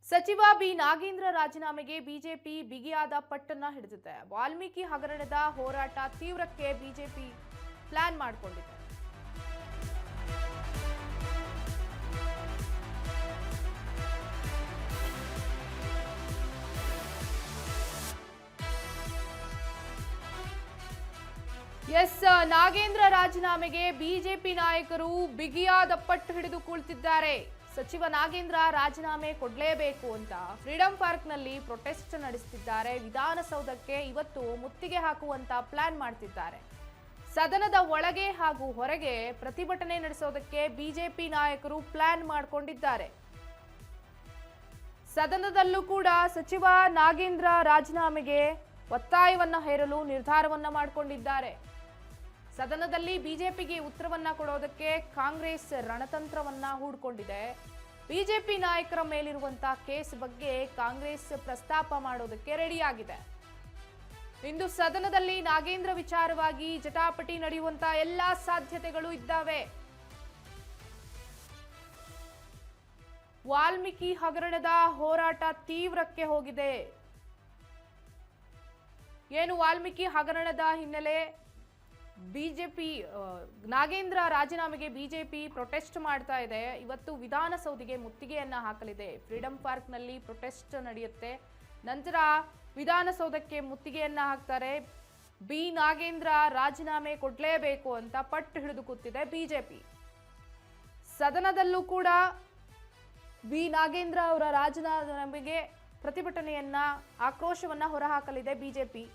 ಸಚಿವ ಬಿ ನಾಗೇಂದ್ರ ರಾಜೀನಾಮೆಗೆ ಬಿಜೆಪಿ ಬಿಗಿಯಾದ ಪಟ್ಟನ್ನ ಹಿಡಿದಿದೆ. ವಾಲ್ಮೀಕಿ ಹಗರಣದ ಹೋರಾಟ ತೀವ್ರಕ್ಕೆ ಬಿಜೆಪಿ ಪ್ಲಾನ್ ಮಾಡಿಕೊಂಡಿದೆ. ನಾಗೇಂದ್ರ ರಾಜೀನಾಮೆಗೆ ಬಿಜೆಪಿ ನಾಯಕರು ಬಿಗಿಯಾದ ಪಟ್ಟು ಹಿಡಿದು ಕುಳಿತಿದ್ದಾರೆ. ಸಚಿವ ನಾಗೇಂದ್ರ ರಾಜೀನಾಮೆ ಕೊಡಲೇಬೇಕು ಅಂತ ಫ್ರೀಡಂ ಪಾರ್ಕ್ನಲ್ಲಿ ಪ್ರೊಟೆಸ್ಟ್ ನಡೆಸುತ್ತಿದ್ದಾರೆ. ವಿಧಾನಸೌಧಕ್ಕೆ ಇವತ್ತು ಮುತ್ತಿಗೆ ಹಾಕುವಂತ ಪ್ಲಾನ್ ಮಾಡ್ತಿದ್ದಾರೆ. ಸದನದ ಒಳಗೆ ಹಾಗೂ ಹೊರಗೆ ಪ್ರತಿಭಟನೆ ನಡೆಸೋದಕ್ಕೆ ಬಿಜೆಪಿ ನಾಯಕರು ಪ್ಲಾನ್ ಮಾಡಿಕೊಂಡಿದ್ದಾರೆ. ಸದನದಲ್ಲೂ ಕೂಡ ಸಚಿವ ನಾಗೇಂದ್ರ ರಾಜೀನಾಮೆಗೆ ಒತ್ತಾಯವನ್ನ ಹೇರಲು ನಿರ್ಧಾರವನ್ನ ಮಾಡಿಕೊಂಡಿದ್ದಾರೆ. ಸದನದಲ್ಲಿ ಬಿಜೆಪಿಗೆ ಉತ್ತರವನ್ನ ಕೊಡೋದಕ್ಕೆ ಕಾಂಗ್ರೆಸ್ ರಣತಂತ್ರವನ್ನ ಹೂಡಿಕೊಂಡಿದೆ. ಬಿಜೆಪಿ ನಾಯಕರ ಮೇಲಿರುವಂತಹ ಕೇಸ್ ಬಗ್ಗೆ ಕಾಂಗ್ರೆಸ್ ಪ್ರಸ್ತಾಪ ಮಾಡೋದಕ್ಕೆ ರೆಡಿಯಾಗಿದೆ. ಇಂದು ಸದನದಲ್ಲಿ ನಾಗೇಂದ್ರ ವಿಚಾರವಾಗಿ ಜಟಾಪಟಿ ನಡೆಯುವಂತಹ ಎಲ್ಲಾ ಸಾಧ್ಯತೆಗಳು ಇದ್ದಾವೆ. ವಾಲ್ಮೀಕಿ ಹಗರಣದ ಹೋರಾಟ ತೀವ್ರಕ್ಕೆ ಹೋಗಿದೆ. ಏನು ವಾಲ್ಮೀಕಿ ಹಗರಣದ ಹಿನ್ನೆಲೆ ಬಿಜೆಪಿ ನಾಗೇಂದ್ರ ರಾಜೀನಾಮೆಗೆ ಬಿಜೆಪಿ ಪ್ರೊಟೆಸ್ಟ್ ಮಾಡ್ತಾ ಇದೆ. ಇವತ್ತು ವಿಧಾನಸೌಧಿಗೆ ಮುತ್ತಿಗೆಯನ್ನ ಹಾಕಲಿದೆ. ಫ್ರೀಡಂ ಪಾರ್ಕ್ ನಲ್ಲಿ ಪ್ರೊಟೆಸ್ಟ್ ನಡೆಯುತ್ತೆ. ನಂತರ ವಿಧಾನಸೌಧಕ್ಕೆ ಮುತ್ತಿಗೆಯನ್ನ ಹಾಕ್ತಾರೆ. ಬಿ ನಾಗೇಂದ್ರ ರಾಜೀನಾಮೆ ಕೊಡಲೇಬೇಕು ಅಂತ ಪಟ್ಟು ಹಿಡಿದು ಕೂತಿದೆ ಬಿಜೆಪಿ. ಸದನದಲ್ಲೂ ಕೂಡ ಬಿ ನಾಗೇಂದ್ರ ಅವರ ರಾಜೀನಾಮೆಗೆ ಪ್ರತಿಭಟನೆಯನ್ನ ಆಕ್ರೋಶವನ್ನ ಹೊರಹಾಕಲಿದೆ ಬಿಜೆಪಿ.